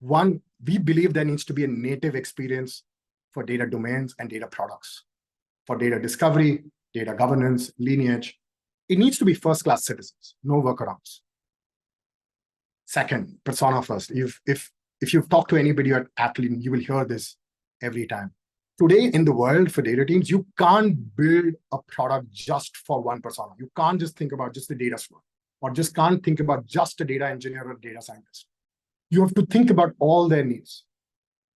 One, we believe there needs to be a native experience for data domains and data products. For data discovery, data governance, lineage, it needs to be first-class citizens, no workarounds. Second, persona first. If you've talked to anybody at Atlan, you will hear this every time. Today in the world for data teams, you can't build a product just for one persona. You can't just think about just the data store, or just can't think about just a data engineer or data scientist. You have to think about all their needs.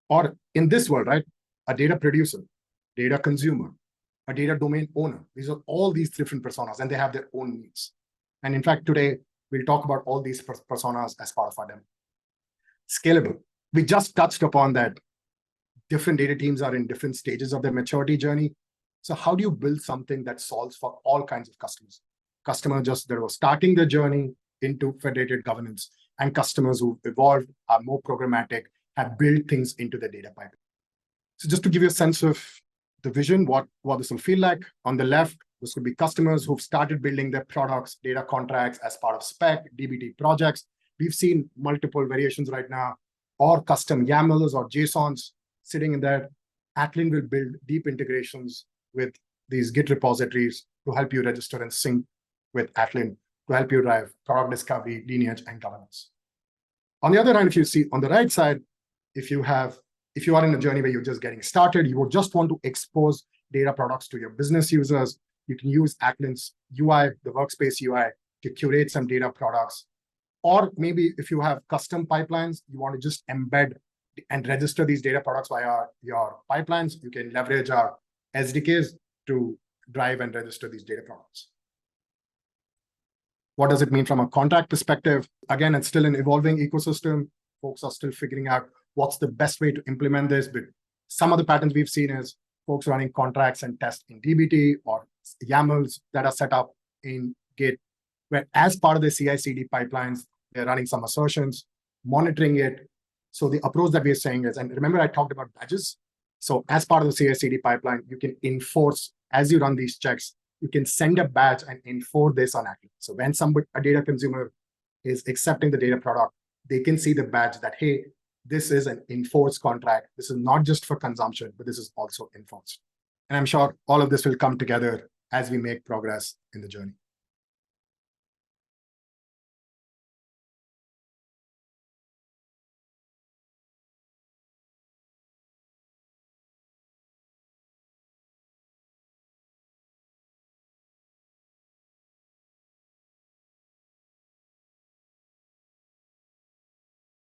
Or in this world, right, a data producer, data consumer, a data domain owner. These are all these different personas, and they have their own needs. And in fact, today, we'll talk about all these personas as part of our demo. Scalable. We just touched upon that different data teams are in different stages of their maturity journey. So how do you build something that solves for all kinds of customers? Customers just that were starting their journey into federated governance, and customers who've evolved, are more programmatic, have built things into the data pipeline. So just to give you a sense of the vision, what this will feel like, on the left, this could be customers who've started building their products, data contracts as part of spec, DBT projects. We've seen multiple variations right now, or custom YAMLs or JSONs sitting in there. Atlan will build deep integrations with these Git repositories to help you register and sync with Atlan to help you drive product discovery, lineage, and governance. On the other hand, if you see on the right side, if you are in a journey where you're just getting started, you would just want to expose data products to your business users, you can use Atlan's UI, the workspace UI, to curate some data products. Or maybe if you have custom pipelines, you want to just embed and register these data products via your pipelines, you can leverage our SDKs to drive and register these data products. What does it mean from a contract perspective? Again, it's still an evolving ecosystem. Folks are still figuring out what's the best way to implement this. But some of the patterns we've seen is folks running contracts and tests in DBT, or YAMLs that are set up in Git, where as part of the CI/CD pipelines, they're running some assertions, monitoring it. So the approach that we're saying is, and remember I talked about badges. So as part of the CI/CD pipeline, you can enforce, as you run these checks, you can send a badge and enforce this on Atlan. So when a data consumer is accepting the data product, they can see the badge that, hey, this is an enforced contract. This is not just for consumption, but this is also enforced. And I'm sure all of this will come together as we make progress in the journey.